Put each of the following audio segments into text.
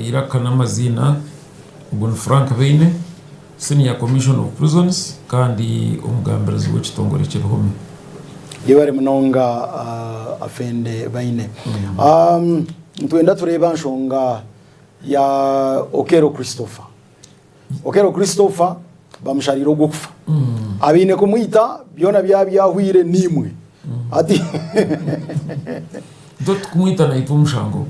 irakana amazina ubwo Frank Beine Senior Commission of Prisons kandi umugamberezi w'ikitongore cy'Uruhome yebare munonga afende Beine. Twenda tureba nshonga ya Okero Christopher bamushariro gupfa abine kumwita byona byahwire nimwe ati dot kumwita na itumushango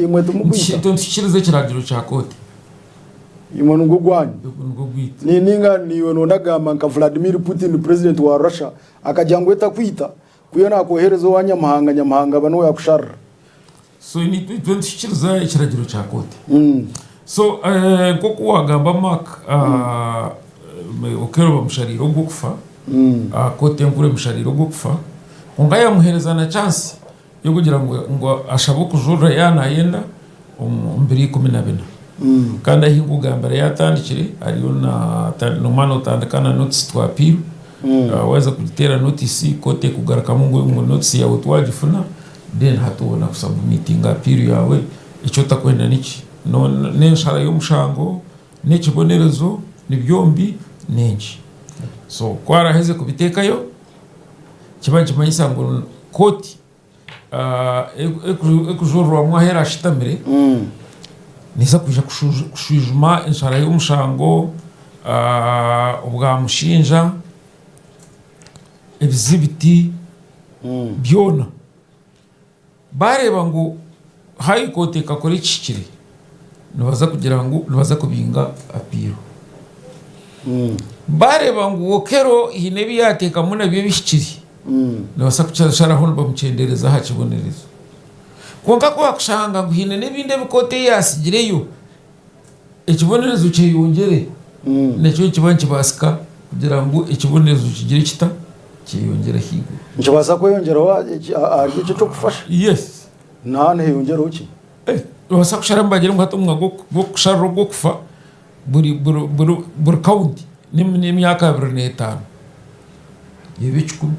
imwe tumubwita tonshikirize kiragiro cya koti imwe ngugwani ni ninga niwe nondagamba nka Vladimir Putin president wa Russia akajangweta kwita kuyona koherezo wanyamahanga bano yakushara so ni tonshikirize kiragiro cya koti so koko wagamba Mark Okero bamushariro gupfa kote nkure mushariro gupfa ungaya muhereza na chance yo kugira ngo ashabo kujura yana yenda mbiri 14 kandi ahingugambara yatandikire ariyo na nomano tandikana notice twa appeal waza kugitera notice kote kugaraka ngo notice yawe twagifuna then hatubona kusubmitinga appeal yawe icyo takwenda niki no nenshara y'umushango n'ikibonerezo ni byombi nenshi so kwaraheze kubitekayo kibanje mayisa ngo koti ekujurwa mwahera shitamire nisa kuja kushujuma inshara y'umushango ubwa mushinja ebizibiti byona bareba ngo hayi kote kakore kikire nibaza kugira ngo nibaza kubinga apiro bareba ngo Okero hinebi yateka muna byo bishikiri nibasa kucyashara hono bamucendereza hakibonerezo konka ko akushanga ngo hine nebinde bikote yasigireyo ikibonerezo cyeyongere necyo kibanki basika kugira ngo ikibonerezo kigire kita cyeyongera higo ncibasa ko yongera wa aricyo cyo kufasha yes nane yongera uki nibasa kushara mbagire ngo hatumwa go kushara go kufa buri county n'imyaka 25 yebicukuru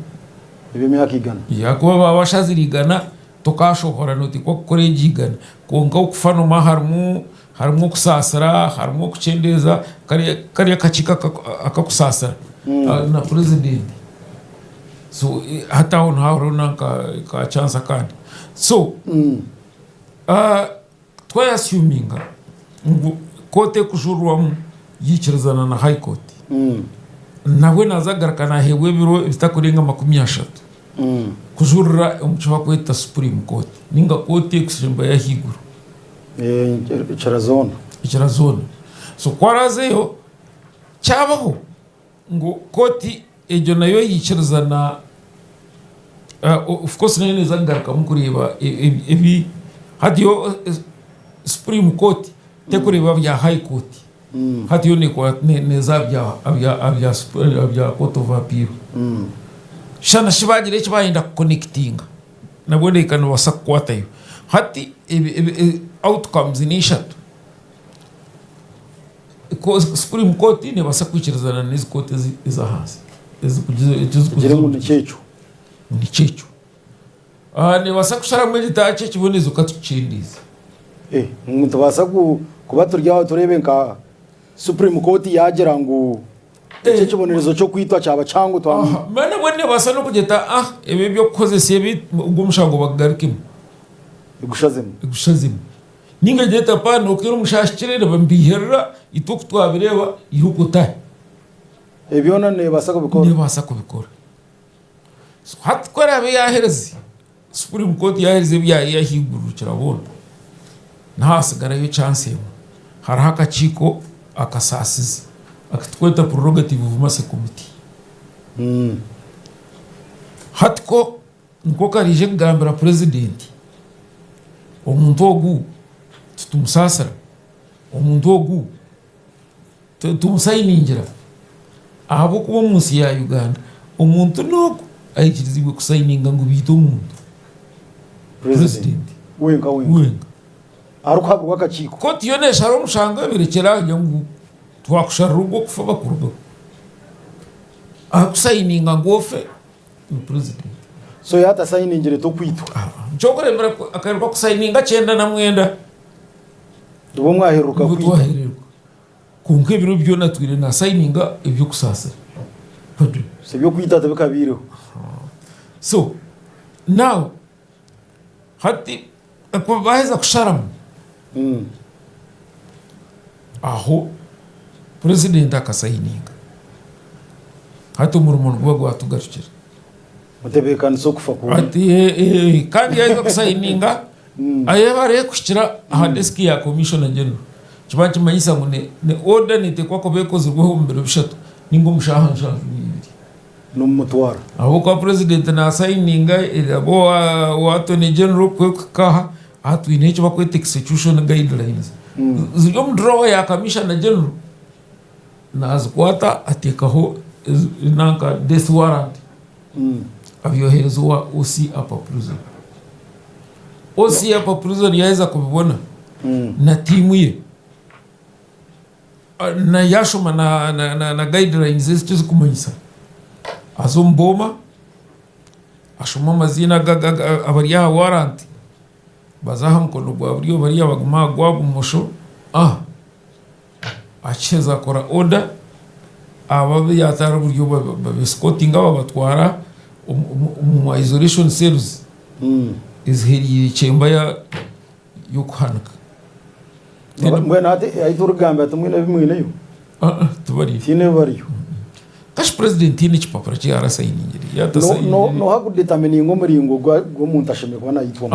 imyaka igana yakuba babashazirigana tokashohora noti ko korejigana konka ukufano harimo kusasara harimo kucendeza kariya kachika akakusasara na president so hata on ka chance kandi so twayasyuminga kote kujurwamu yikirizana na high court nawe nazagarukana hewe biro bitakurenga 30 kujurira umuco wakweta Supreme Court ninga kote kushimba ya higuru icharazona so kwarazeyo cyabaho ngo koti ejo nayo yikirizana of course nene zagaruka mu kureba ebi hadiyo Supreme Court tekureba bya high court hatiyo ni kwa nezabya abya court of appeal shana shibagire kibayenda connectinga nabone ikano wasakwatayo hati outcomes ni shatu ko Supreme Court ne basakwikirizana n'izi court za hasi kugira ngo ni cyecu ne basakushara mu gitace kibonezo katucindiza umuntu basa kuba turyaho turebe nka Supreme Court yagira ngo icyo kibonerezo cyo kwitwa cyaba cyangu twa mana bone basa no kugeta ebe byo koze sebi ubwo mushango bagarikimo gushazimo ninga geta pano kero mushashikirere bambihera ituku twabireba irukuta ebyona ne basa kubikora so hatkora be yahereze Supreme Court yahereze yahiguru kirabona ntasigara yo chance harahaka chiko akasasize akatweta prerogative of mass committee hatko nko karije ngambira president omuntu ogu tumusasara omuntu ogu tumusayiningira abo kuba munsi ya Uganda omuntu no ayikirizibwe kusayininga ngo bito omuntu president wenga aruka wakachiko koti yone sharo mushanga birekera nyangu twakusharugo kufa bakurugo akusayininga ngofe president so yata sayiningire to kwitwa njogore mbere akarwa kusayininga 9 na mwenda dubo mwaheruka kwita kunke biro byo natwire na signinga ibyo kusasa se byo kwita tabikabireho. So now hati ko baheza kusharamu aho president akasayininga hati umurumuntu gwa gwatugarukira mutebekana so kufa ko ati kandi yaza kusayininga ayebare kushira aha desk ya commissioner general kibanki mayisa ngo ne order nite kwako bekoze rwo mbere bishatu ningo mushaha nshaha no mutwara aho kwa president na signinga abo wa attorney general kwekaha atwine icyo bakwete execution guidelines ziyo mdraw ya commissioner general nazikwata atekaho nanka death warrant abyoherezo wa OC upper prison. OC upper prison yaweza kubibona na timu ye na yashoma na guidelines zisizo kumanyisa azomboma ashoma mazina abariya warrant bazaha mkono gwa buriyo bariya baguma gwa bumusho acheza kora order ababe yatara buryo babescoting abatwara mu isolation cells izheri chemba ya yokuhanuka mbona ate aiturugamba tumwe na bimwe nayo tubari tine bariyo kash president ni chipapura ci arasayiningiri yatasayini no hakudetermine ngo muringo gwo muntu asheme kwa nayitwa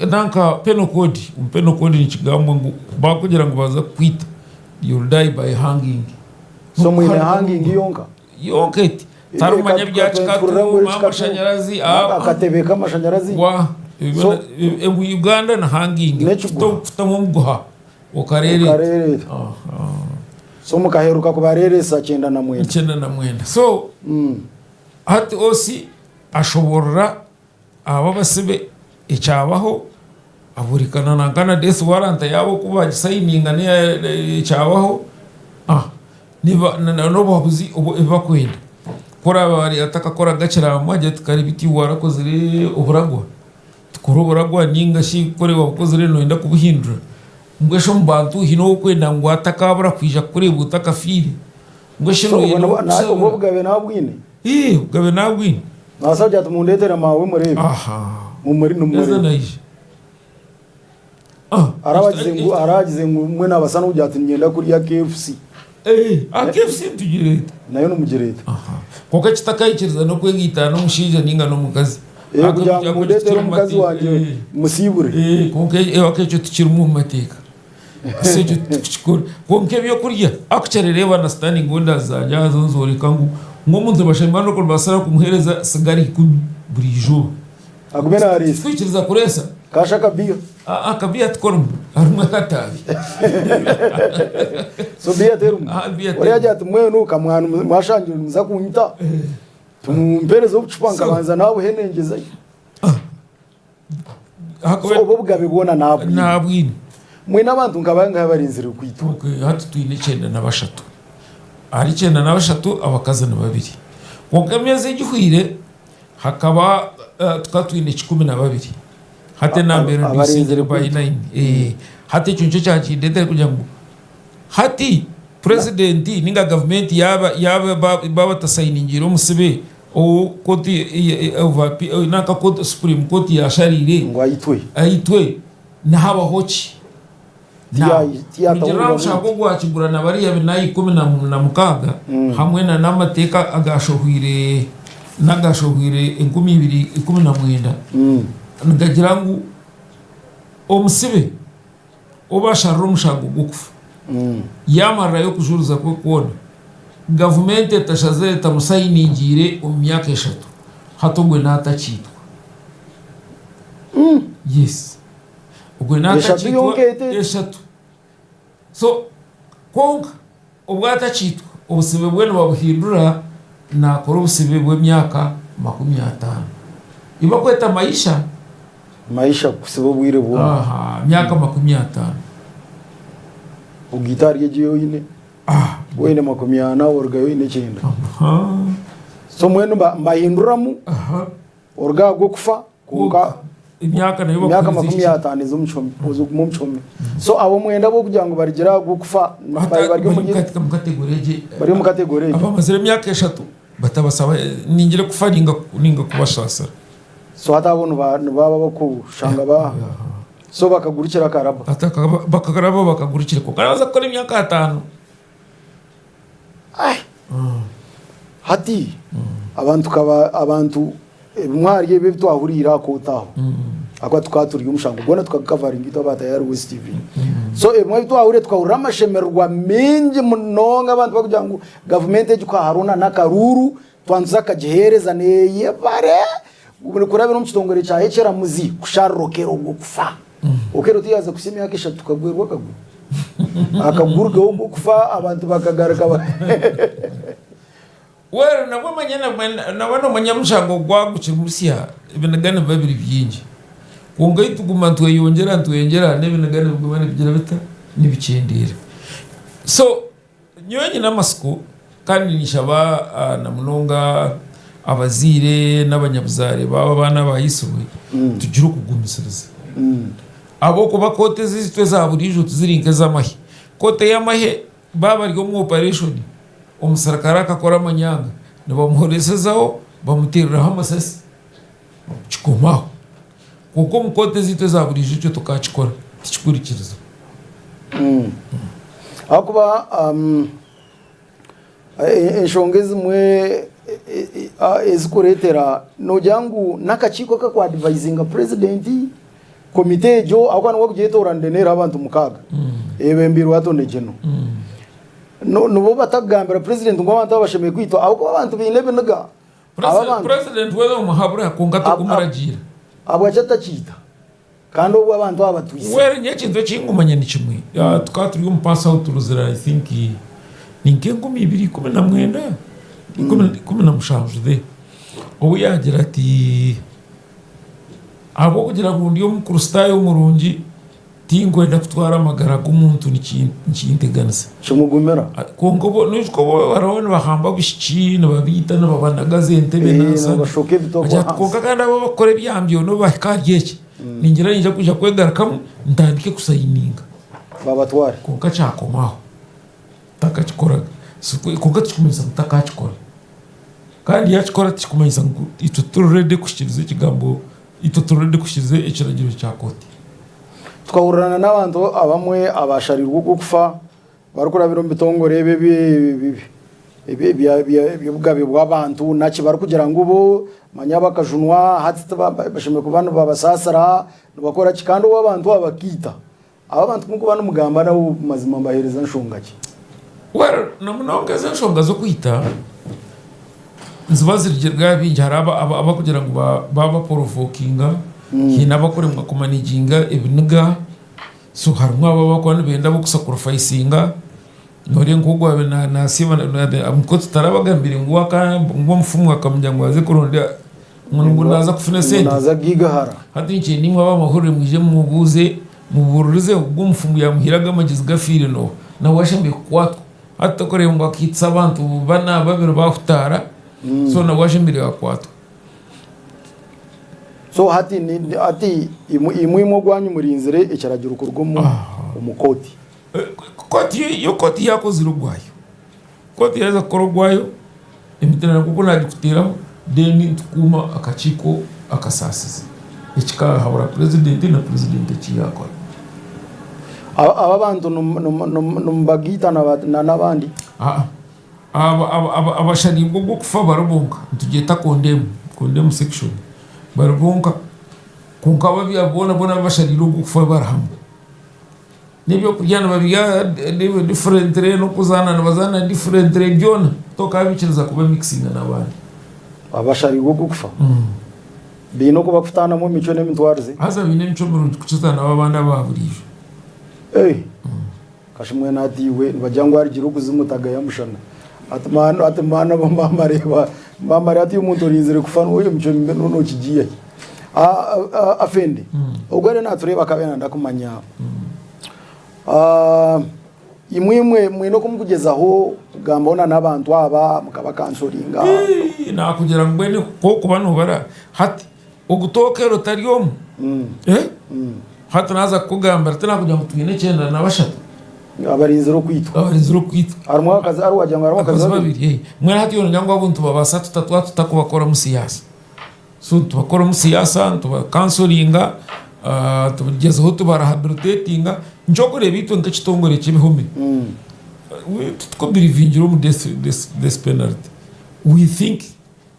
nanka penal code ni kigambo ngo bakugira ngo baza kwita you'll die by hanging so mwine hanging yonka iti tarumanya byacu amashanyarazi akatebeka amashanyarazi wa Uganda na hanging tutamuguha ukarere so mukaheruka kubareresa 9 so hati osi ashobora aba basibe icyabaho aburikana nangana death warrant yabo kuba signinga ne icyabaho niba no babuzi ubu evakwenda kora bari ataka kora gacira mwaje tukaribiti warakozire uburagwa tukuroboragwa ninga shi kore wakozire no inda kubuhindura ngwesho mbantu hino kwenda ngo atakabura kwija kure butaka fili ngwesho no nabo bwabe nabwine bwabe nabwine nasabye atumundetera mawe murebe muri arabagize ngo mwe nabasana ujyati ngenda kuri ya KFC KFC tugireta nayo no mugereta koka kitakayikiriza no kwegita no mushije ninga no mukazi kugira ngo ndetera mukazi wanje musibure konke wakecho tukiri mu mateka sejo tukikora konke byo kurya akucerereba na standing orders zajya zonzoreka ngo munze bashimba no basara kumuhereza sigari ku burijo agumena arisi twikiriza kuresa kasha kabia kabia tkorum aruma katabi so bia terum ori aja tumwe no kamwana mwashanje muza kunyita tumpereza ubucupanga banza nawe henengeza so bobugabe bona nabwini mwe nabantu ngabanga barinzira kwituka hatu twine 9 ari 9 abakazana babiri konkameze gihwire hakaba tukatwine 12 hate nambere ndisingire by 9 hate cyuncho cyaci ndete kujya ngo hati president ninga government yaba baba tasayiningiro musibe o koti OVP naka koti supreme court ya sharire ngo ayitwe na haba hoci kugira ushaka gwakigurana bariya binayi 16 hamwe na namateka agashohwire nagashohwire 2019 ngagira ngo omusibe obashara umushago gukufa yamara yo kujuruza ko kona government etashaze tamusayiningire umyaka 3 hatogwe natachitwa yes ugwe natachitwa 3 so konka ubwatachitwa ubusibe bwe babuhindura na kora ubusibe bwe myaka 50 iba kweta maisha kusibo bwire bwo myaka 50 ugitari yejiyo ine wene 50 orga wene 9 so mwenu mbahinduramu orga gwo kufa kunka imyaka nayo imyaka 50 z'umuchome uzugumumchome so abo mwenda bo kugira ngo barigera gukufa bari mu kategori abamazire imyaka 3 batabasaba ningire kufa ninga kubashasa so hata abo baba bakushanga ba so bakagurikira karaba bakagaraba bakagurikira ko karaza ko imyaka 5 hati abantu mwariye be twahurira ko taho akwa tukaturiye umushango gona tukakavaringa itobata ya West TV so mwe twahurire twahurira amashemerwa menje munonga abantu bakugira ngo government ejo kwa Haruna nakaruru twanza kagihereza neye bare ubone kurabe no mchitongore cha hechera muzi kusharokero gupfa okero tiyaza kusimya akisha tukagwerwa kagwe akagurga uko kufa abantu bakagaruka wera nabo manyana nabano manyamshango gwagukira murusiya ibinagana babiri byinji kunga ituguma tuyongera nebinagana bigumane bigira bita nibikendera so nyonyi namasiko kandi nishaba na munonga abazire n'abanyabuzare baba bana bayisuwe tugira kugumisiriza abo kuba kote zitwe za burijo tuzirinke z'amahe kote y'amahe baba ryo mu operation umusarakara akakora amanyanga nibamuhoresezaho bamutereraho amasasi kikomaho kuko mukote zitwe za burijo cyo tukakikora tikikurikiriza akuba enshongezi mwe ezikuretera nojangu nakachiko kakwa advisinga president komite jo akwana wakujetora ndenera abantu mukaga ebembiro atonde jeno no batagambira president ngo abantu abashemeye kwitwa ahubwo abantu binebe naga president wewe umuhabura kungato kumaragira abo achatakita kandi ubu abantu abatwise were nyekinzo kingumanya ni kimwe tukaturi umpasa uturuzira I think ninke 2019 kumena na mushanju de ubu yagira ati abo kugira ngo ndiyo mukuru stayo umurungi tingwenda kutwara amagara g'umuntu n'integanisa cyumugumera kongo bo nuko bo barabona bahamba gushikina babita n'ababanagaze entebe nasa ajya konga kandi abo bakore byambyo no bakaryeke ningira ninja kuja kwegarakamu ndandike kusayininga babatware konga cyakomaho takachikoraga konga tikumisa takachikora kandi yachikora tikumisa ngo ituturede kushikiriza ikigambo ituturede kushikiriza ikiragiro cya koti twahurana n'abantu abamwe abasharirwa gupfa barukura biro mbitongore bibugabe bw'abantu naki bari kugira ngo bo manyaba kajunwa hati bashime ku bantu babasasara bakora kikando w'abantu abakita abantu nkuko bano mugamba nawo mazima mbahereza nshongaki wera namunongeza nshonga zo kwita nzibazirigirwa binjye aba kugira ngo baba provokinga hina bakore mu kumaniginga ibiniga so harumwa baba bakwana benda bo kusacrificeinga nore ngugwa na siba amukoti tarabagambire ngwaka ngo mfumu akamujya ngo aze kuronda ngo naza kufina sente naza gigahara hati nki nimwe abamahurire muje mubuze muburuze ubwo mfumu yamuhiraga amagize gafire no na washembe kwatwa hata kore ngo akitsa abantu bana babiro bahutara so na washembe kwatwa so hati imwe gwanyu murinzire ikiragira ukurwo mu umukoti koti yako zirugwayo koti yaza korogwayo imitana kuko nadikutira deni tukuma akachiko akasasiza ikika habura president na president cyako aba bantu numbagita nabandi abashani bwo kufa barubunga tugeta condemn section barubunga kunka babyabona bona bashariro kufa barahamu nibyo kujyana babiga different no kuzana nabazana different region toka bikiriza kuba mixing n'abandi abashariro kufa bino ko bakufutana mu mico n'emitwarze haza bine mico mu kucizana abana baburije kashimwe nadiwe bajyangwa ari girugu zimutaga yamushana atamana bamare ati umuntu rinzire kufana uyo mico no kigiye afende ubwo rero natureba kabena ndakumanya imwe no kumukugezaho gambona n'abantu aba mukabakansoringa nakugira ngo bene ko kuba nubara hati ogutokero taryomu hata naza kugamba tena kuja mutwine 9 na bashatu abarinzi ro kwitwa arimo akazi ari wajya ngo akazi babiri mwe hati yo nyangwa abantu babasa tutakubakora mu siyasa so tubakora mu siyasa tubakansolinga tugezeho tubarahabilitatinga njokore bitwe nk'ikitongore cy'ibihome we tukobirivingira mu this penalty we think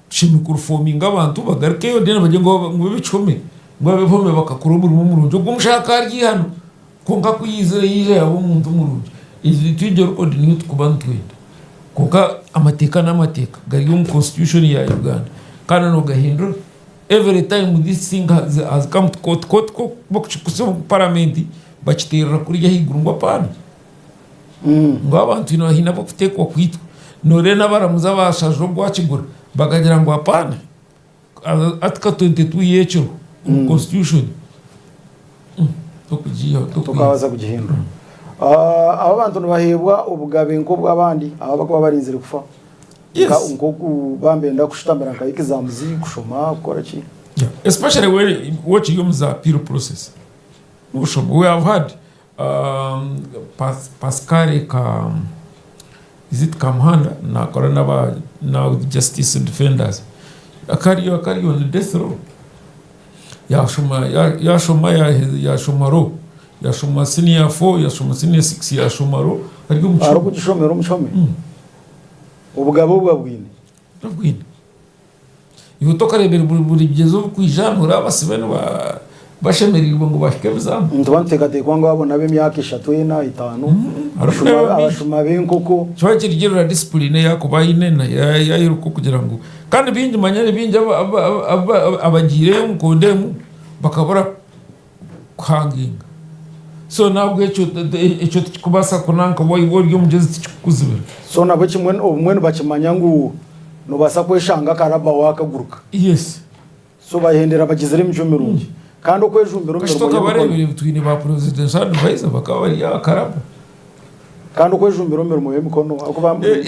shimikurufominga abantu bagarukeyo dena bajye ngo bibicome ngo bibihome bakakura umurimo murunjo gumushaka ari hano konka kuyizera yije yabo umuntu murunjo izi tujye record ni tukubantwenda konka amateka n'amateka gari mu constitution ya Uganda kana no gahindura every time this thing has come to court ko bakikuso parliament bakitera kuri yahiguru ngo apana ngo abantu ino hina bakutekwa kwitwa nore n'abaramuza bashaje bwakigura bakagira ngo apana atka 22 yecho constitution tukabaza kugihindura aba bantu bahebwa ubugabenko bw'abandi aba bakaba barinzire kufa ngo bambenda kushitambira kayike za muziki kushoma gukora ki especially when watching the appeal process we have had Pascal is it Kamhanda na korana ba now justice defenders akariyo on death row yashuma ro yashuma senior 4 yashuma senior 6 yashuma ro ari kugishomera umushome ubugabo bwabwine yutoka rebera buri byezo kwijanura abasibene bashemerirwa ngo bashikebza ntubanteka ngo abona b'imyaka 3 na 5 abashuma benkoko cyo kirigirira discipline yako bayinena yayiruko kugira ngo kandi bingi manyane bingi abagire mukondemu bakabura kwanginga so nabwo icyo kubasa kunanka boy byo mugeze kuzibira so nabo kimwe umwe bakimanya ngo no basa kweshanga karaba wakaguruka yes so bahendera bagizere imico mirungi kandi uko ejumbero mbero barebere bitwine ba president advisor bakaba bari yakaraba kandi uko ejumbero mbero mu mikono ako bamwe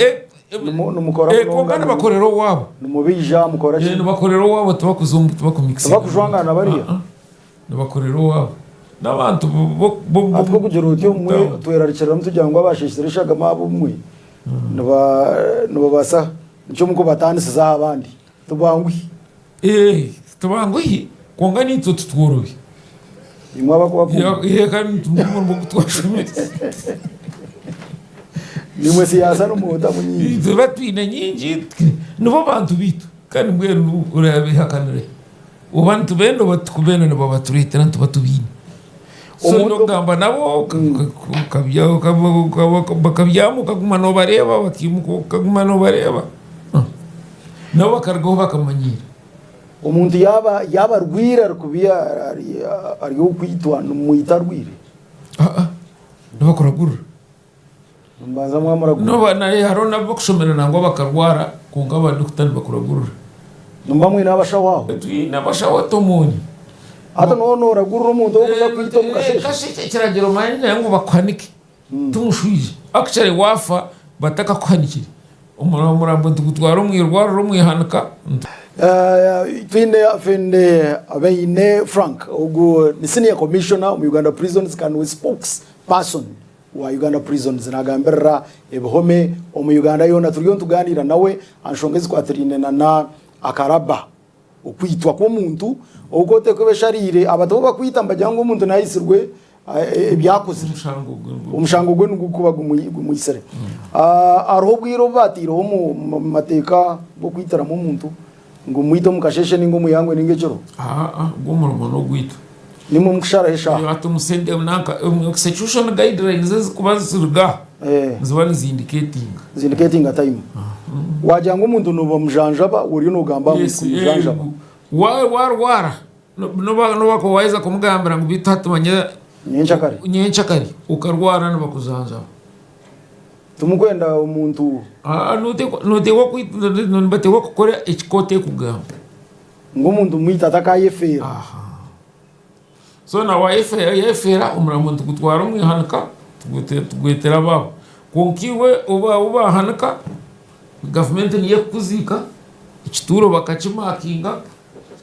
numukora ko kandi bakorero wabo numubija mukora ki bakorero wabo tubakuzumba tubakomikisa bakujwangana bariya bakorero wabo n'abantu atwo kugira uti umwe twerarikira mutujya ngo abashishirishaga mabo umwe basa cyo muko batandise za abandi tubangwi tubangwi konga ni tutworobi imwe abakwa kandi tumumurimo gutwashumetse nimwe siyasa n'umuta munyi batwine nyingi nubo bantu bitu kandi mbwe urabihakanire ubantu bendo batukubena nabo baturitera ntubatubine so ndogamba nabo bakabyamu kaguma no bareba bakimuko kaguma no bareba nabo bakargaho bakamanyira umuntu yaba rwira rukubiya ari ukwitwa numuyita rwire ndabakoragura mbaza mwamara no bana haro nabo kushomera nango bakarwara kunga abadokitari bakoragura numbamwe n'abashawaho n'abashawa tomoni ata no ragura umuntu wo kuza kwita mukasheshe kiragero manje yango bakwanike tumushwije actually wafa bataka kwanikira umurambo ndugutwara umwirwara rumwihanuka Finde Abeine Frank ugu ni senior commissioner mu Uganda Prisons kan we spokesperson wa Uganda Prisons nagambera ebihome mu Uganda yona turiyo tuganira nawe anshongezi kwatrine na akaraba ukwitwa ko muntu ugote ko besharire abatoba bakwita mbajyango umuntu nayisirwe ebyakoze umushango gwe nukuba gumuyisere aroho bwiro batiro mu mateka bo kwitara mu muntu ngo mwito mukasheshe ningo muyangwe ningecero gumurimo no gwita nimwe mukushara hesha atumusende nanka execution guidelines zikubazirga zibani indicating time wajyango umuntu no bamujanjaba uri no gamba mujanjaba warwara no bako waiza kumugambira ngo bitatumanye nyenchakari ukarwara no bakuzanjaba tumukwenda umuntu nutekwa nubatekwa gukora ekikote kugamba ngo umuntu mwita atakayefera so na yefera umuramuntu gutwara umwihanuka tugwetera babo konkiwe uba hanuka government niye kuzika ikituro bakakimakinga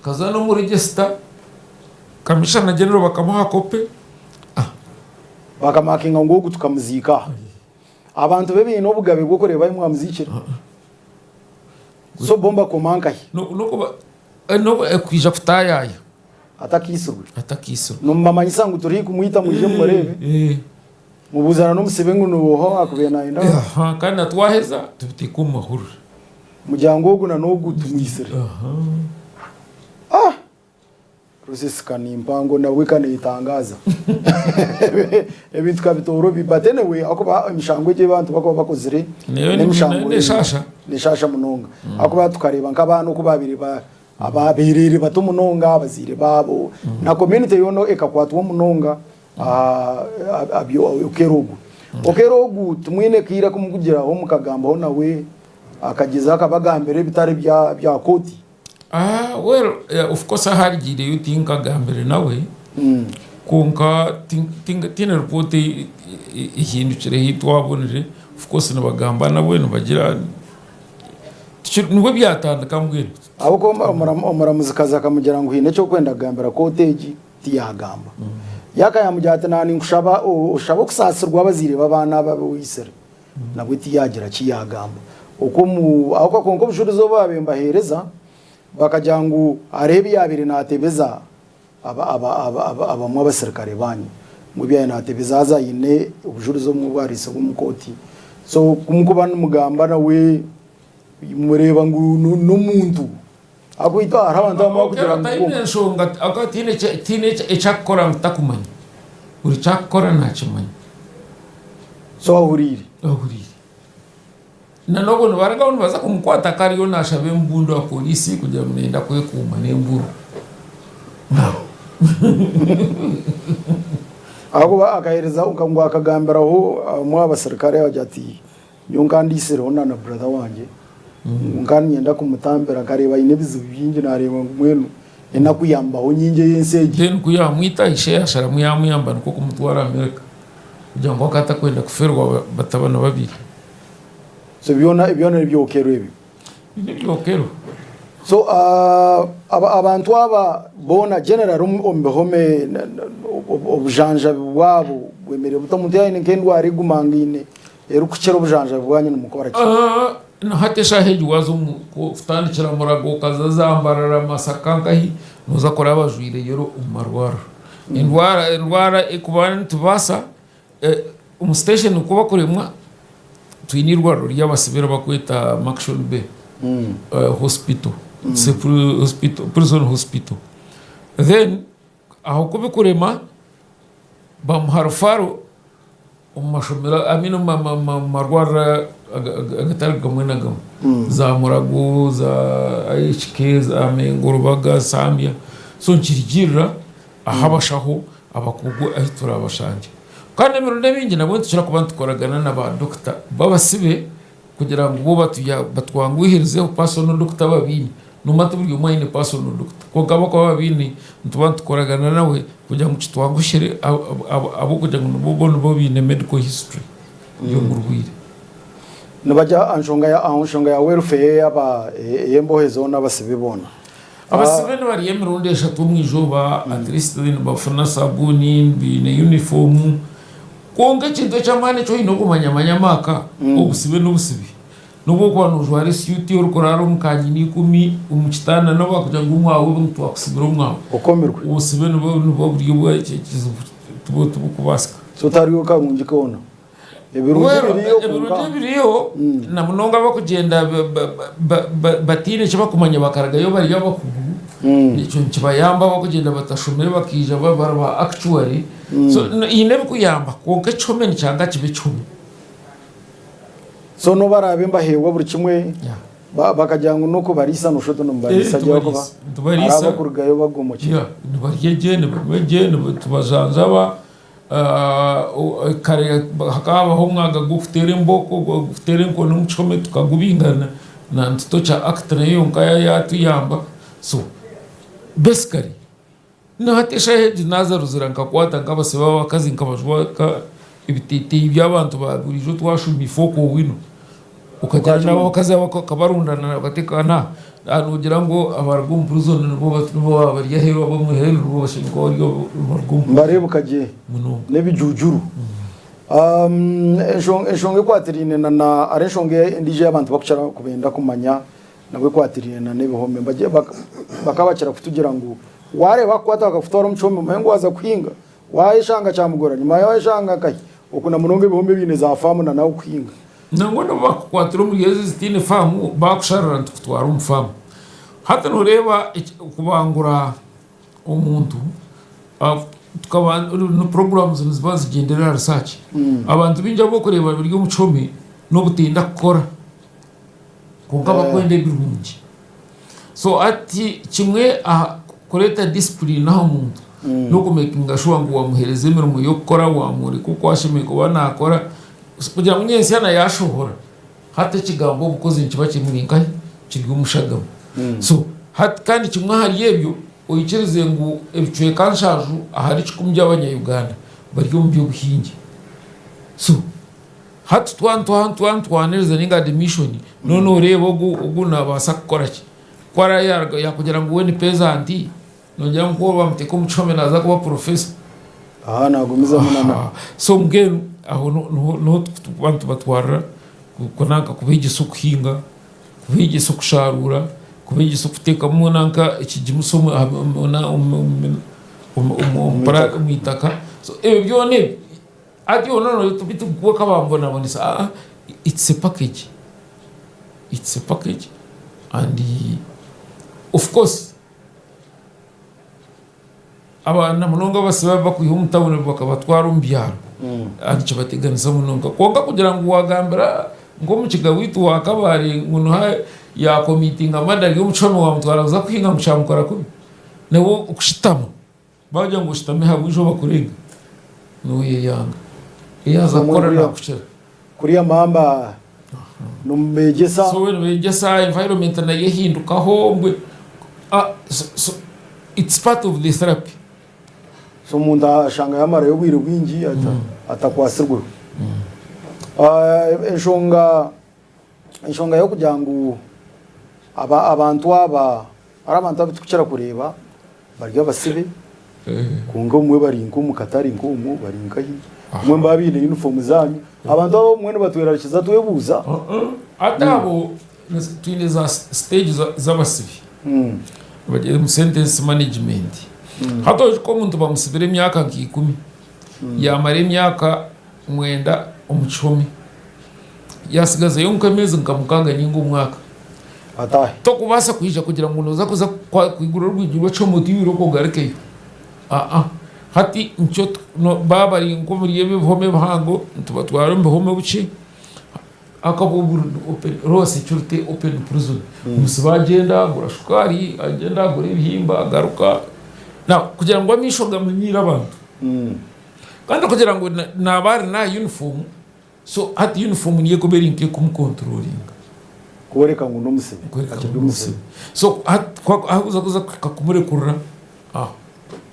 kaza no mu register Kamishana General bakamuha kope bakamakinga ngo gutukamuzika abantu bebe n'obugabe bwo kureba imwe muzikira so bomba komanka no kwija kutayaya atakisuru no mama yisangu turi kumwita muje murebe mubuzana no musibengu nuho akubena inda kandi twaheza tubiti mahuru mujyango guna no gutumwisire rusisikana impango nawe kanitangaza ebintu kabitoro bibatene we akoba imishangwe je bantu bako bakozire neshasha munonga akoba tukareba nk'abantu ko babiri ababiriri batumunonga abazire babo na community yono ekakwatwa munonga abyo okerogu tumwine kira kumukugira ho mukagamba ho nawe akageza akabagambere bitare bya koti. Well, of course, I had you think a gambler nawe. Kunka tina report hitwa of course na bagamba nawe no bagira nubwo byatanda kambwira abo ko muzikaza akamugira ngo hine cyo kwenda gambera cottage tiyagamba yaka yamujyate nani ngushaba ushaba kusasirwa bazire babana bawisere nabwe tiyagira kiyagamba uko mu aho konko bushurizo babemba hereza bakajangu arebi yabiri natebeza abamwe abasirikare banyu mubya natebeza aza yine ubujurizo mu barise bw'umukoti so kumukubana umugamba nawe mureba ngo n'umuntu akwita arabantu bamukugira ngo tayine shonga akatine echakora mtakumanya uri chakora nachimanya so ahuriri na nogo nubaraga onu baza kumukwata kariyo nashabe mbundo wa polisi kuja mnenda kwekuma nemburu ako akahereza ukangwa akagambira ho mwa abasirikare bajati nyongandisire ona na brother wanje ngani yenda kumutambira kareba inebizu byingi nareba mwenu ena kuyamba ho nyinge yenseje then kuyamwita ishe ashara muyamba nuko kumutwara Amerika kugira ngo akata kwenda kuferwa batabana babiri so biona byokero ibi byokero so abantu aba bona general ombehome obujanja bwabo bwemere butamuntu yayine kendwa ari gumangine erukukera obujanja bwanyu numukora ki na hatesha heji wazo kufutandikira murago kazazambarara masakankahi nuza kora abajwire yero indwara ikubana tubasa umustation kuba kuremwa twinirwa ry'abasibera bakwita Maxon Bay hospital prison hospital then aho kubikurema bamuharfaro umashomera amino marwara agatari gamwe na gamwe za murago za HK za mengorubaga samya so nkirigira ahabashaho abakugu ahitura abashanje kandi mironde bingi nabo tukira kubantu koragana n'aba doctor babasibe kugira ngo bo batwangwihirize personal doctor babini no matuburi umwine personal doctor ko gabo ko babini tubantu koragana nawe kugira ngo kitwangushere abo kugira ngo bo bine medical history yo murwire nabaja anshonga ya welfare aba yembohezo n'abasibe bona abasibene bari yemironde eshatu mwijoba at least bafuna sabuni bine uniform konge kintu cyamane cyo hino kumanya maka obusibe n'ubusibi nubo kwa nujwari suit yo rukoraro mukanyini 10 umukitana no bakuja ngo umwawe bumtu akusibira umwawe ukomerwe ubusibe n'ubo buriyo bwakikizo tubo kubasika so tariyo ka mungi kona ebiruriyo na munonga bakugenda batine cyo bakumanya bakaraga yo bari yabakugu nicyo kibayamba bakugenda batashomere bakija baraba actually so ine bikuyamba konke chomeni cyanga kibe chumi so no barabe mbahewa buri kimwe bakajyango nuko barisa no shoto no barisa jya ko araba kurugayo bagomoki bariyegene tubazanzaba kare hakaba ho mwaga gufutere mboko gufutere ngo n'umuchome tukagubingana na ntocha actor yo nkaya yatuyamba so basically no hatesha heji nazaru ziranka kwata nkabaseba bakazi nkabajwaka ibititi by'abantu baburijo twashumi foko wino ukajyana nabo bakaza bakabarundana bagatekana anugira ngo abargumpuruzo nibo bari hero bamwe nibo bashinzwe oryo margumpu mbarebukaje nebijujuru eshonge kwatirine na areshonge ndije abantu bakucara kubenda kumanya nabwe kwatirine na nebihome baje bakabakira kutugira ngo wareba kwata bakafutora umucombe muhengo waza kwinga wayishanga cyamugora nyuma yayishanga kai ukuna munonge ibihome bine za famu na nawe kwinga nango no bakwatira umugezi zitine famu bakusharara tukutwara umfamu hata nureba kubangura umuntu tukaba no programs zibazigendera research abantu binja bo kureba biri umucombe no gutinda gukora kuko bakwende birungi so ati kimwe kureta discipline naho umuntu no kumekinga sure ngo wamuhereze imirimo yo gukora wamuri kuko washimiye kuba nakora kugira ngo nyensi yana yashohora hata kigambo ubukozi nkiba kimwinga kirwa umushagamo so hat kandi kimwe hari yebyo uyikirize ngo ebicuye kanshaju ahari cikumya abanya-Uganda bari mu byo buhingi so hat twantuaniriza ninga admission none ureba ugu nabasa gukora ki kwara ya kugira ngo we ni peasant nongera ngo bamuteka umucome naza kuba professor nagumiza munana so mgenu aho no bantu batwara kunanka kubigisa kuhinga kubigisa kusharura kubigisa kuteka munanka ikigimusomo para mwitaka so ebyo byone ati ono tubitu kuka bambona bonisa it's a package and of course abana munonga basiba bakwiha umutabone bakabatwara umbyaro anje bateganisa munonga konga kugira ngo wagambira ngo mu kigawitu wakabari nguno ya committee ngamadari y'umucono wa mutwara za kwinga mucamukora kubi newo ukushitama bajya ngo shitame habujo bakurenga no yeyanga iyaza kora na kushira kuriya mamba numbegesa so begesa environment na yehinduka hombwe so it's part of the therapy so munda ashanga yamara yo bwire bwingi atakwasirwe enshonga yo kugira ngo abantu ari abantu abitukucara kureba barya basibe kunga umwe baringa umukatari ngumu baringa yi umwe mbabine uniform zanyu abantu abo mwene batwerarikiza tuyebuza atabo twine za stage z'abasibi bagiye mu sentence management hato ko umuntu bamusibire imyaka 10 yamara imyaka 9 umucumi yasigaza yo nkameze nkamukanga ningo umwaka atahe to kubasa kwija kugira ngo noza kuza kwigura rwigirwa cyo motiviro ko garekeyo hati ncyo no babari ngo muri yebihome bahango tubatwara mbihome buci akabuburu open rose cyurte open prison musibagenda burashukari agenda gore bihimba garuka na kugira ngo amishoga munyira abantu kandi kugira ngo nabari na uniform so hati uniform niye kuberinke kumukontrolinga kubereka ngo nomusebe akibumusibe so ahuza kuza kakumurekura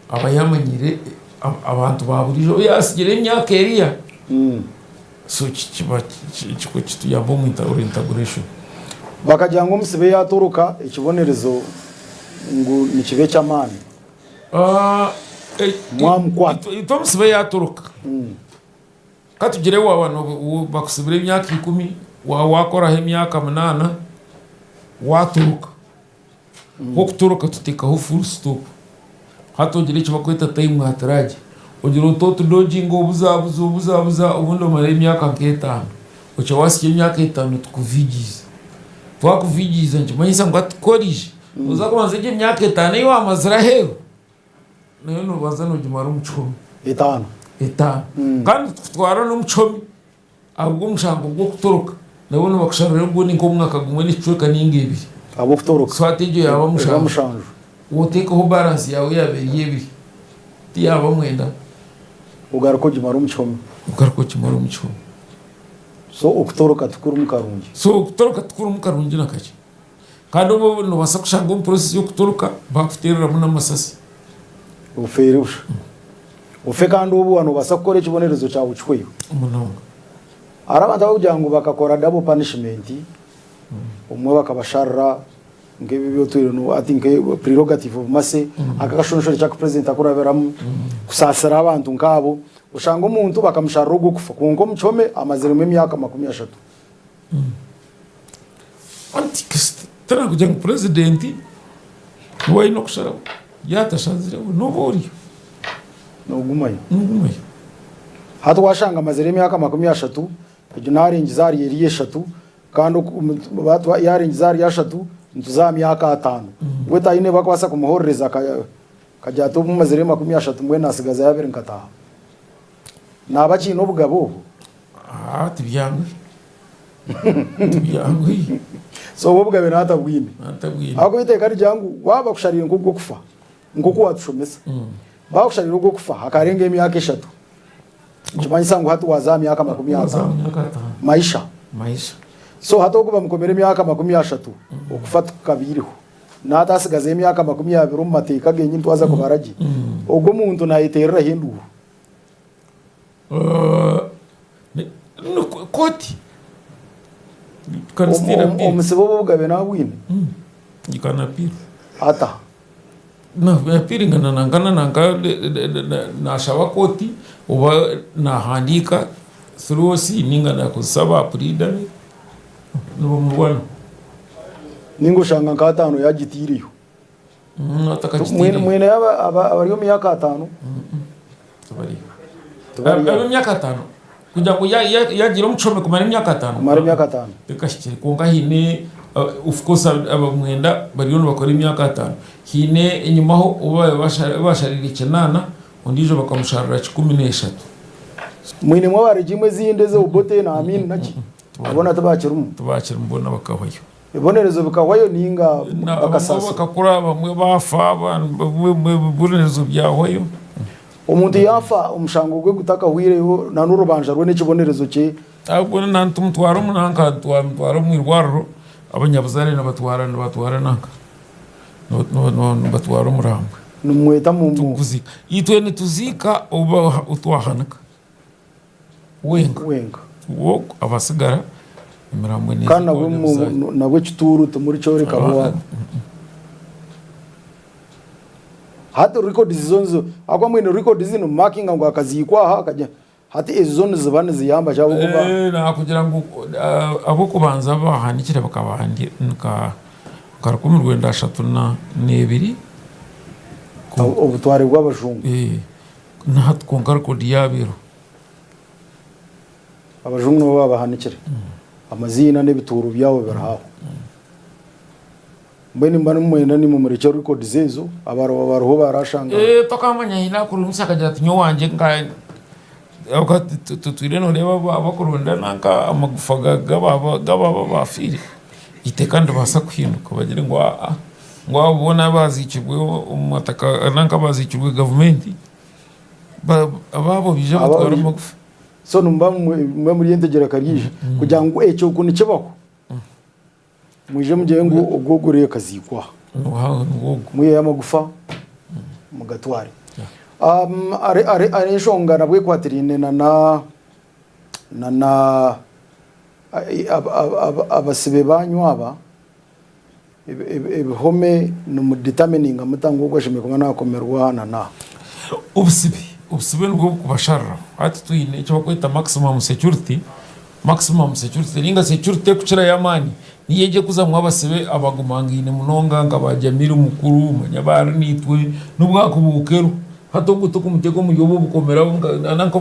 abayamanyire abantu baburijo yasigire imyaka eriya so kiba kiko kituyambo mu integration bakajya ngo musibe yaturuka ikibonerezo ngo ni kibe cy'amani mwamkwata ito musibe yaturuka katugire wabano bakusibire imyaka 10 wakora imyaka 8 waturuka okuturuka tutekaho full stop hatogire cyo bakwita time hataraje ugira utoto dojingo buzabuza ubundo mare imyaka 5 uca wasiye imyaka 5 tukuvigiza twakuvigiza nje manyisa ngo atkorije uzakubanze je imyaka 5 yo amazira hero nayo no bazano jumara umucomi 5 kandi twara no umucomi ahubwo umushango bwo kuturuka nabone bakusharira ubwo ni ngo umwaka gumwe n'icweka n'ingebi abo kuturuka swateje yaba mushango woteka ho balance yawe yaberiye bi yaba mwenda ugaruko jumara umucomi so ukutoroka tukuru mukarungi nakaje kandi ubu no basakushanga mu process yo kutoroka bakuterera mu namasasi uferusha ufe kandi ubu wano basakore kibonerezo cyawe cyo umunonga arabanta kugira ngo bakakora double punishment umwe bakabasharra ngebi byo twiro no I think prerogative of mase akagashonshore cya president akuraberamu kusasira abantu nkabo ushanga umuntu bakamushara rugo kufa kungo mchome amazere mu myaka 30 antikist tana kujya president why no kushara yatashanzire no bori no gumayo hatu washanga amazere mu myaka 30 ejunari ngizari yeri 3 kandi batu yari ngizari ya 3 ntuzamya myaka 5 weta ine bakwasa kumuhoreza kajya to mu mazere 30 mwe nasigaza yabere nkataha nabaki n'ubugabo tibyangwe so wobugabe natabwine ako iteka ryangu waba kusharira ngubwo kufa nguko watushomesa bakusharira ubwo kufa akarenge imyaka 3 Chimanyi sangu hatu wazaa myaka 30 maisha so hata okuba mukomere myaka 30 okufata kabiriho nata asigaze myaka 20 mu mateka genyi ntwaza kubaraji ubwo muntu nayiterera hinduru koti kanistira omusebo bugabe nawine ikana pira ata na piri ngana na shawa koti uba na handika throsi ninga na kusaba prida no mwana ningo shanga nkatano yagitiriyo atakagitiriyo mwene abariyo myaka 5 tubari myaka 5 kujya ko yagira umucome kumara imyaka 5 bekashikire konga hine of course abamwenda bariyo bakora imyaka 5 hine inyuma ho ubaye basharira ikinana undijo bakamusharira 13 mwine mwa barigimwe zindeze ubote na amin naki abona tabakira mbona bakahoyo ibonerezo bikahoyo ninga bakasasa bakakura bamwe bafa bunerezo byahoyo umuntu yafa umushango gwe gutaka hwireho na n'urubanja rwe n'ikibonerezo cye abona nantu mutwaro munanka twaro mwirwaro abanyabuzare n'abatwara nanka no batwaro murambwe numweta mu kuzika itwe tuzika uba utwahanaka wenga wo abasigara imiramwe neza kana nabwo kituru muri cyo reka bwa hata record zizonzo akwa mwene record zino marking ngo akazikwa akajya hata izone zibane ziyamba cyabo kuba na kugira ngo abo kubanza bahanikira bakabahandi nka karakumirwe ndashatu na 2 ubutware bw'abajungu na hatkonga record yabiro abajungu no babahanikira amazina n'ibituru byawo birahaho mbene mbana mwenda ni mu mureke record zezo abaroho barashanga tokamanya ina kurumisa kajya tunyo wanje nka tutwire no reba bakurunda nanka amagufaga gaba bafire itekandi basa kwinuka bagire ngo abona bazikibwe umataka nanka bazikibwe government ababo bije batwara amagufa so numba muri yentegera karije kugira ngo ecyo kuntu kibaho muje muje ngo ugogoreye kazikwa muye yamagufa mugatware are shonga nabwe kwatirine na abasibe banywaba ibihome no determining amatango gwashime kuma nakomerwa na ubusibe nubwo kubashara ati tuyine cyo kwita maximum security ninga security kuchira yamani niyeje kuzamwa abasibe abagumangine munonga ngabajamira umukuru manyabara nitwe nubwako bukero hato gutuka umutego mu yobo bukomera nanka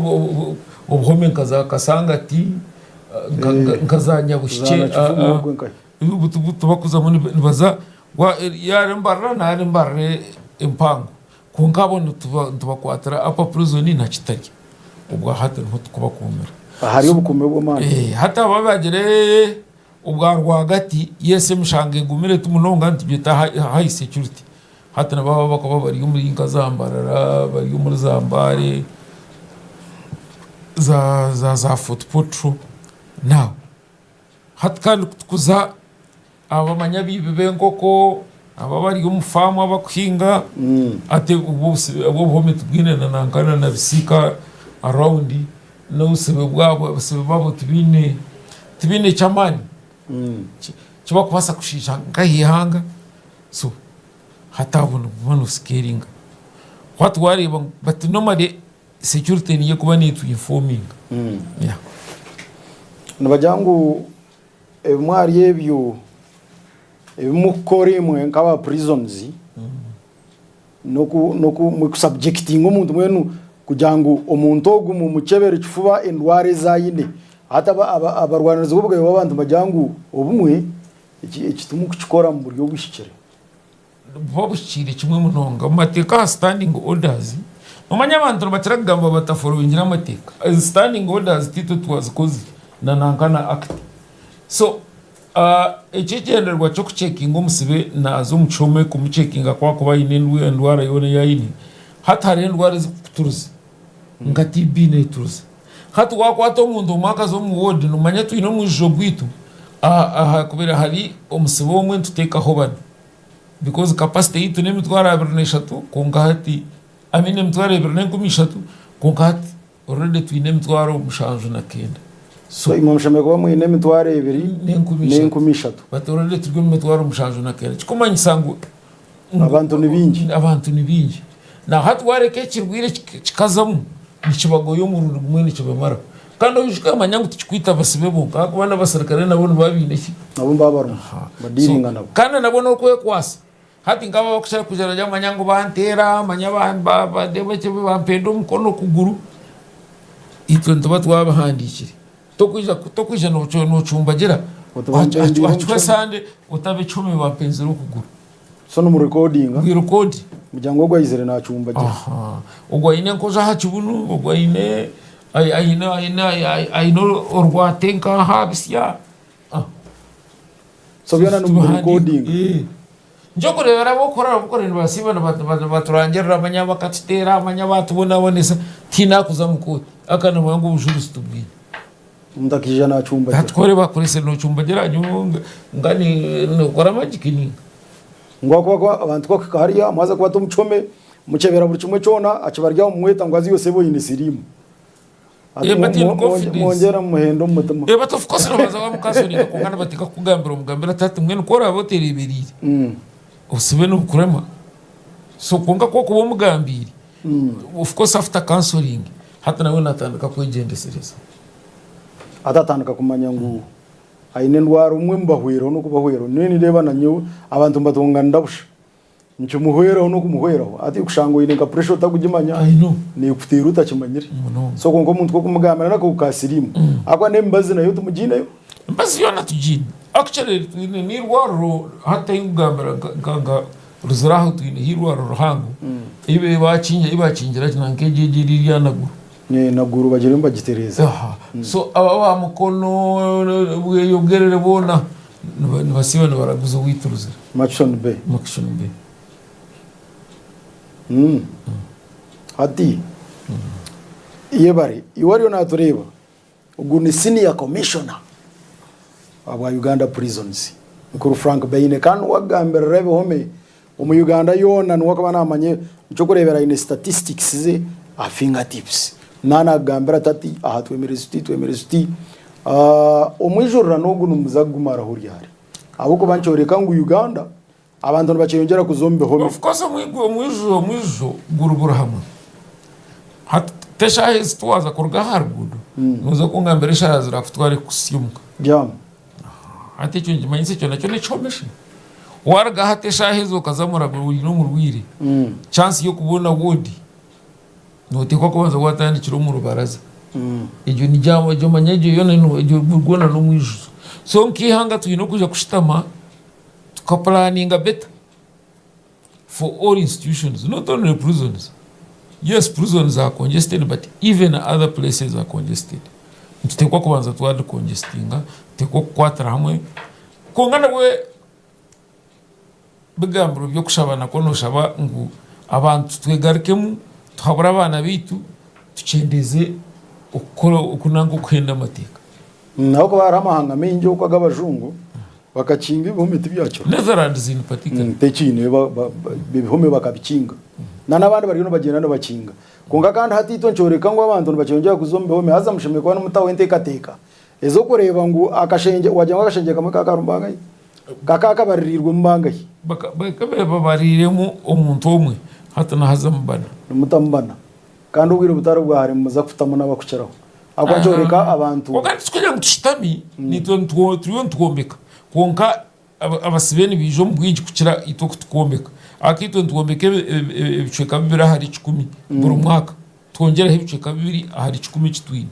ubuhome kasanga ati nkazanya bushike ubutu bakuza muri baza yarembarra na rembarre impango kunkabona tubakwatira apa prison na kitaki ubwo hata ntukuba kumera hari ubukombe bwo mani hata babagere ubwa rwagati yese mushange gumire tumunonga ntibita high security hata nababa bakaba bari muri inkazambarara bari muri zambare za footpatrol now hatkandi kuza abamanyabibe benkoko ababari umufamu abakwinga ate ubu home tubwine na nankana na bisika around no usebe bwabo basebe babo tubine chamani kiba kwasa kushisha ngahihanga so hatabona bano scaling what worry but normally security niye kuba ni to informing yeah nabajangu mwari yebyo ebimukore mwe nkaba prisons noku mu subjecting umuntu mwenu kujangu omuntu ogu mu mucebere kifuba endware zayine hata abarwaniriza ubwo babantu bajangu obumwe ekitumu kukikora mu buryo bwishikire bobushire kimwe munonga mateka standing orders umanya abantu bakiragamba batafollowingira amateka standing orders tito twazi na nankana act so ekigenderwa cyo kucekinga umusibe nazo muchome kumucekinga kwa kuba ine ndwara yone yayini hatari ndwara zikuturuza ngati bine turuza hatu wakwata umuntu mwaka zo mu ward numanya tuino mu jogwitu kubera hari umusibe omwe tuteka hobana because capacity yitu nemitwara 23 kongahati amine mitwara 23 kongahati already tuine mitwara umushanju na kenda so imam shameko mu ine mitwara 2 n'enkumishatu but already tugwe mitwara umushanju na kenda kikomanya sangu abantu ni bingi na hatu wareke kirwire kikazamu nikibagoyo mu mwene kibamara kandi ujuka amanyangu tukikwita basibe bonka akubana basirikare nabo babineki nabo babaru badiringa nabo kandi nabona ko kwasa hati ngaba bakushaka kujana jya manyangu bantera manyaba debe cyo bampendo mukono kuguru itwe ntaba twabahandikire tokwija no chumbagera wachwa sande utabe 10 bapenzero kuguru so no mu recording mujyango gwa izere na chumbagira ogwa ine nkoza hachubunu ogwa ine I know orwatenka habisya so byana no mu recording njoko rero bokora basiba baturangira abanyaba katitera abanyaba tubona bonesa tina kuza mukoti akana mwangu bujurisi tubwira ndakija na chumba tatwore bakorese no chumba gera nyunga ngani no kora magikini ngwako abantu ko kariya maza kuba tumuchome mucebera buri kimwe cyona akibarya umweta ngo azi yose bo yine sirimu mwongera muhendo mutuma but of course no baza bamukasoni kongana batika kugambira umugambira tatu mwene kora aboteri ibirire usibe no kurema so konga ko kuba mugambiri of course after counseling hata nawe natandika kwegendesereza atatandika kumanya ngo aine ndwara umwe mbahwero no kubahwero nini reba nanyo abantu mbatonga ndabusha ncu muhwero no kumuhwero ati kushango ine ka pressure takugimanya ni kutira utakimanyire so kongo umuntu ko kumugambira nako kukasirimu akwa nembazi nayo tumuginayo mbazi yona tujine actually ni rwaro hata ingambira nganga ruziraho twine hirwaro ruhango ibe bacingira kinankejeje yanaguru ne naguru bagire mbagitereza so aba mukono yogerere bona basiba baraguza wituruze Maxon Bay hati yebari iwari onatureba uguni senior commissioner aba Uganda prisons ukuru Frank Baine kan wagambira rebe home mu Uganda yona nwakabana amanye cyo kurebera ine statistics ze a fingertips nana gambira tati aha twemereziti omwijurura nogu numuzagumara huri hari abuko banchoreka ngo Uganda abantu baciyongera kuzombe home of course omwijo gurubura hamwe tesha is twaza kurga hargudu nuza kungambira sharazira kutware kusyumuka jam ati cyo ngimanyise cyo nacyo necomesha warga hatesha hezo kazamura no murwire chance yo kubona wodi note ko kubanza gwatandikira mu rubaraza ejo ni jambo ejo manyejo yone no ejo burgona no mwijo so nkihanga tuyino kuja kushitama tukaplaninga better for all institutions, not only prisons. Yes, prisons are congested, but even other places are congested. Tutekwa kubanza tuwadi congestinga, tutekwa kukwatara hamwe kongana we bigambiro byo kushabana kono shaba ngu abantu twegarikemu tuhabura abana bitu tucendeze ukora ukunanga kwenda amateka naho ko baramahanga minje uko agabajungu bakacinga ibihumbi byacu Netherlands in particular tekine bihome bakabicinga nabandi bari no bagenda no bacinga kunga kandi hatito ncoreka ngo abantu bacyongera kuzombe home haza mushime kwa n'umutawe nteka teka ezo kureba ngo akashenge wajya akashenge kamwe kakarumbaga kakaka baririrwe mbangaye babariremo umuntu umwe hata nahaza mubana mutambana kandi ubwire butari bwahari muza kufitamo n'abakukiraho akwacoreka abantu wakati kugira ngo tushitami nitwo twombeka konka abasibeni bijo mbwiji kukira ito kutwombeka akitwe twombeke ibiceka bibiri ahari 10 buri mwaka twongera ibiceka bibiri ahari 10 kitwini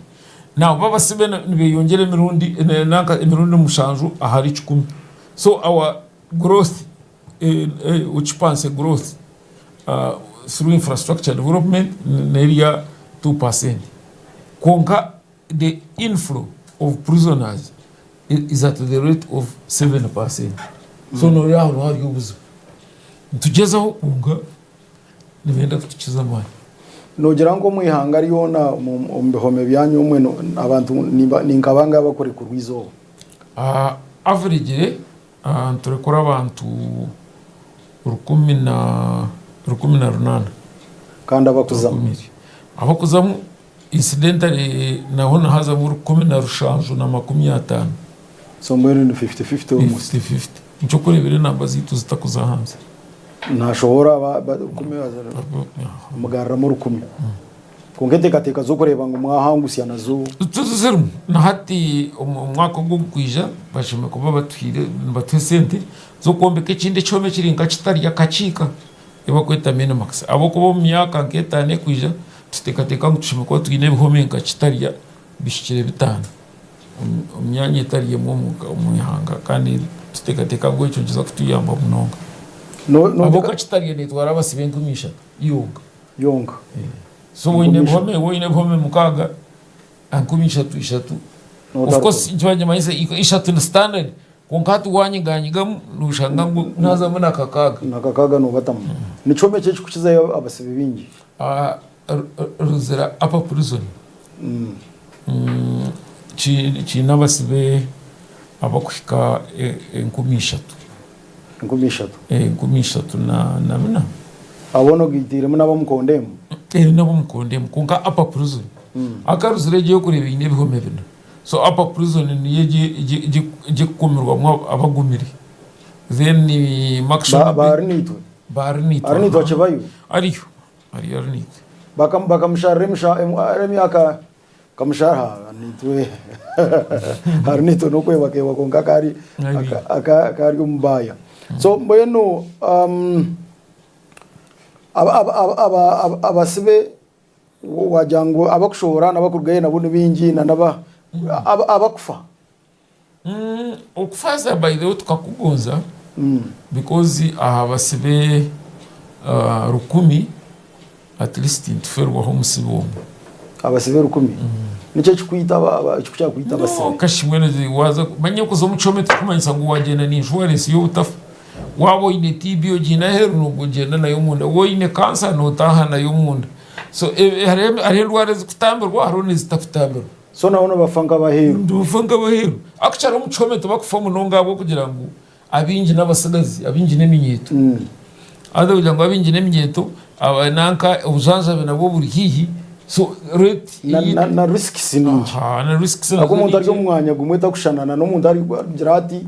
naho babasibeni beyongere imirundi mushanju ahari 10 so our growth which plans growth through infrastructure development area 2%. Konka, the inflow of prisoners is at the rate of 7%. So no ya no hari ubuzo. Tugezaho kunga nibenda kutukiza mwana. Nogira ngo mwihanga ari yona umbehome byanyu umwe abantu ninkabanga bakore ku rwizo. Average turekora abantu 18 kandi abakuzamu incidentally nabona haza muri 15 na 50 somewhere in 50-50 almost 50-50 nco kurebere namba zitu zitakuza hanze ntashobora mugarra mu 10 kongete kateka zo kureba ngo mwahangusya nazo tuziziru na hati umwaka gwo kwija bashime kuba batwire batesente zo kombeka ikindi cyome kirinka kitari yakacika ibakweta minimax abo kubo myaka nketane kwija tutekateka ngutushime ko twine bihomenga kitari bishikire bitana umyanya itari mu muhanga kandi tutekateka gwo cyo kiza kutuyamba munonga no abo kitari netwara abasibengumisha yonga so wine bhome mukaga ankumisha tu ishatu of course njwaje maise ishatu na standard konkatu wanyiganyiga nushanga ngo naza muna kakaga no batamu nicome cyo kukiza abasibe bingi ruzira apa prison chi nabasibe abakushika enkumishatu na mina abono gitiremo nabamukondemu nabamukondemu konka apa prison akaruzire je kureba ine bihome bino so apa prison ni je kumirwa mwa abagumiri then ni maximum barnito chebayo ariyo bakamsharemsha kamshara nitwe arnito no kweba kewa konka kari umbaya so mbeno abasibe wajango abakushora nabakurgaye nabone bingi naba abakufa okufaza by the way tukakugonza because abasibe 10 at least ntuferwa ho musibo abasibe 10 nicyo cyukwita cyukwita abasibe kashimwene waza manye kuzo muchome tukumanyisa ngo wagenda ni insurance yo utafa wabo ine TB ogina heru no gugenda nayo munda wo ine cancer no taha nayo munda so are ndwara zikutamberwa harone zitakutamberwa so naona bafanga baheru akucara umucome tubakufa munonga abo kugira ngo abingi n'abasagazi abingi n'eminyeto ado kugira ngo abingi n'eminyeto abananka ubujanja nabo buri hihi so rate na risk siningi na risk siningi ako muntu ari umwanya gumweta kushanana no muntu ari girati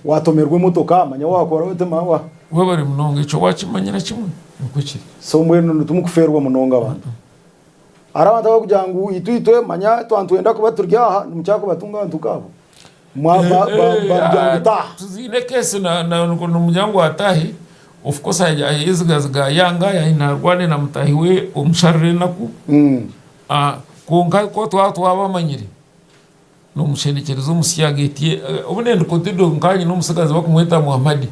watomerwe motoka manya wakora wote mawa webari munonga ico wakimanyira kimwe nukuki so mwene ntumukuferwa munonga abantu arabanta bakugira ngo itwitwe manya twantwenda kuba turyaha numucyako batunga abantu kabo mwaba tuzine kese na umuryango watahi of course izigazga yanga yainarwane na mutahiwe umusharire naku konka ko twabamanyire no mushendekerezo musiyagetiye ubunende ko tido nkanye no musagaza bakumweta Muhammad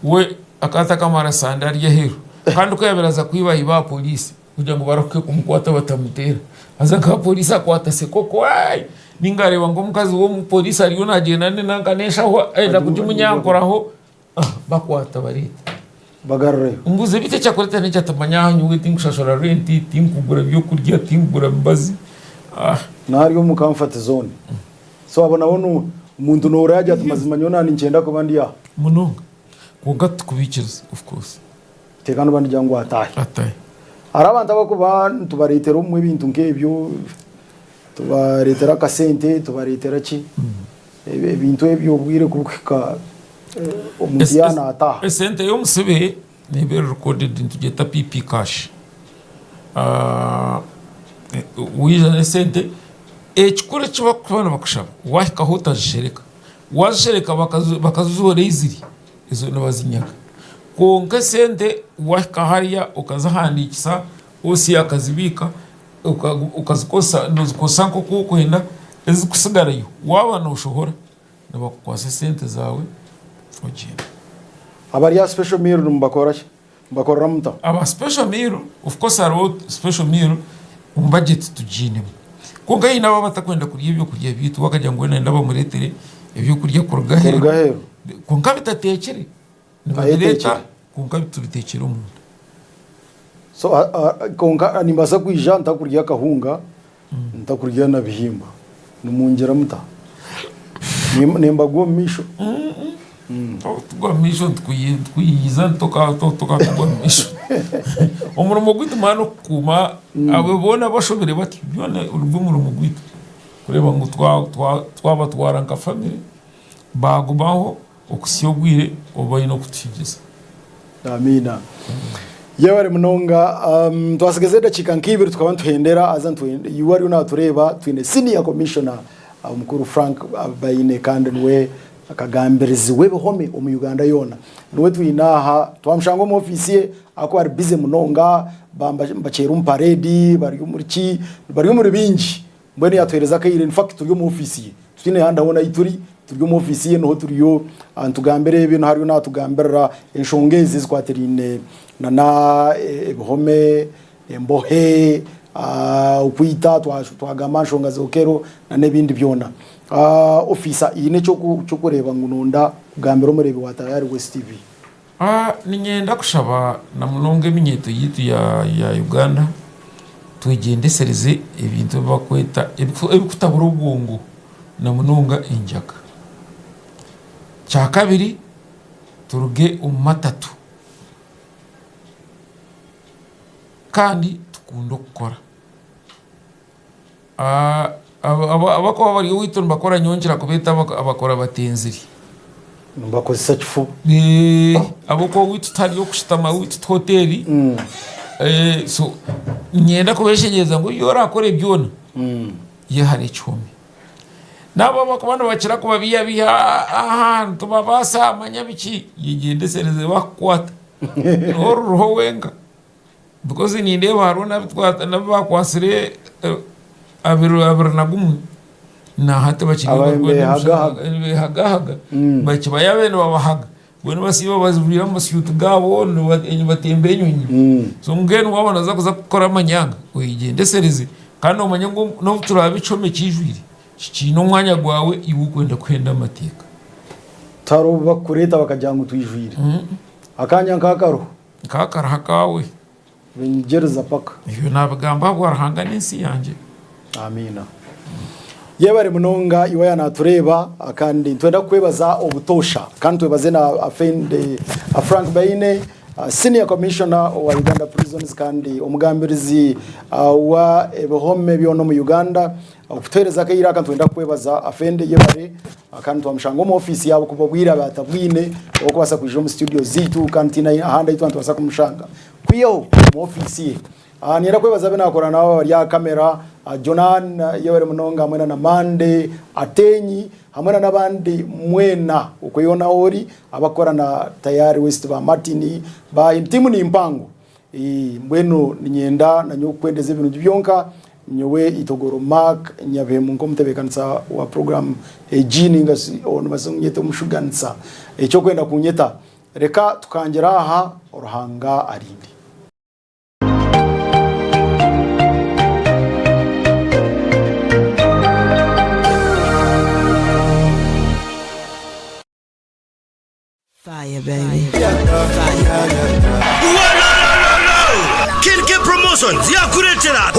we akata kamara sandari ya hero kandi ko yaberaza kwiba iba police kugira ngo baroke kumukwata batamutera azanga police akwata se koko ai ningareba ngo mukazi wo mu police ari yonagenda nankanesha ho enda kujumunyankoraho bakwata barita bagarre umbuze bite cyakoreta ne cyatamanyanya uwiti ngushashora renti tinkugura byo kurya tinkugura mbazi nari mu comfort zone so abona umuntu no urajya tumazimanya nani ngenda ko bandi ya munonga kugata kubikiriza of course tekano bandi jangwa atahe arabanta bakuba tubaretera umwe bintu nkebyo tubaretera kasente tubaretera ki ibintu ebyo bwire kubukika omutiyana ataha esente yo musebe ne be recorded into geta PP cash wiza esente ekikore kiba kubana bakushaba wahika hotajishereka wazishereka bakazuzore iziri izo nabazinyaga konka sente wahika hariya ukazahandikisa osi akazibika ukazikosa nozikosa nko kukwenda ezikusigarayo waba no ushobora nabakwasa sente zawe ogenda abari ya special meal mbakora muta aba special meal of course are special meal budget tujine konka ina baba batakwenda kurya ibyo kurya bitu bakajya ngo nenda bamuretere ibyo kurya kurugahero konka bitatekere nibireta konka bitubitekere umuntu so konka nimbaza kwija ntakurya kahunga ntakurya na bihimba numungera muta nemba go misho tugwa misho twiyiza toka tugwa misho umurumo gwitu mano kuma abebona bashobere bati byone uruvumurumo gwitu kureba ngo twabatwara nka family bagumaho okusiyogwire obaye no kutigeza amina yabare munonga twasigeze dakika nkibiri tukaba tuhendera azantuende yuwari unatureba twine senior commissioner umukuru Frank Bayine kandi we akagambirizi webehome mu Uganda yona niwe twinaha twamshango mu office ako ari busy munonga bambacera umparedi bari muri bingi mbone yatwereza kayire in fact turi mu office twine handa wona ituri turi mu office no turiyo antugambere ibintu hari natugambera inshongezi zikwaterine na ebihome embohe ukwita twagama nshonga zokero na nebindi byona officer ine cyo kureba ngunonda kugambira umurebe wa Tayari West TV ninyenda kushaba na munonge minyeto yitu ya Uganda tugendesereze ibintu bakweta ebikutabura ubwongo na munonga injaka cya kabiri turuge umatatu kandi tukundo gukora abako bari witun bakora nyongera kubeta abakora batenziri bakoze kifu abako witu tari yo kushitama witu hoteli so nyenda kubeshegeza ngo yora akore byona ye hari cyome nabo bakubana bakira kubabiya ahantu babasa amanyabiki yigendesereze bakwata noruho wenga because ni ndeba haruna bitwata nabakwasire abiru nagumwe na hata bakiri hagahaga bakibaya bene babahaga bone basiba bazivira amashyutu gabo batembe nyonyi so mugeni wabona za kuza gukora amanyanga uyigendesereze kandi umanyango no turabicome kijwire kino mwanya gwawe iwukwenda kwenda amateka taro bakureta bakajyangu twijwire akanya kakaro hakawe bingereza paka iyo nabagamba gwarahanga n'insi yanje amina yebare munonga iwa yanatureba akandi twenda kwebaza obutosha kandi twebaze na afende Frank Bayine senior commissioner wa Uganda prisons kandi omugambirizi wa ebihome byono mu Uganda okutereza kayira kandi twenda kwebaza afende yebare kandi twamshango mu office yabo kubabwira batabwine okubasa kuje mu studio zitu kandi na ahanda itu twasa kumshanga kwiyo mu office ye nira kwebaza bena akora nawo bari ya kamera Jonan yebare munonga hamwe na Mande Atenyi hamwe n'abandi mwena ukuyona ori abakora na Tayari West ba Martini ba intimu ni impango mbweno ninyenda na nyokwendeze ibintu byonka nyowe itogoro mark nyabemu ngo mutebekanisa wa program ejini ngasi ono basumyete mushuganisa cyo kwenda kunyeta reka tukangera aha uruhanga arindi Fire, baby. Fire. Kelke promotions ya kuretera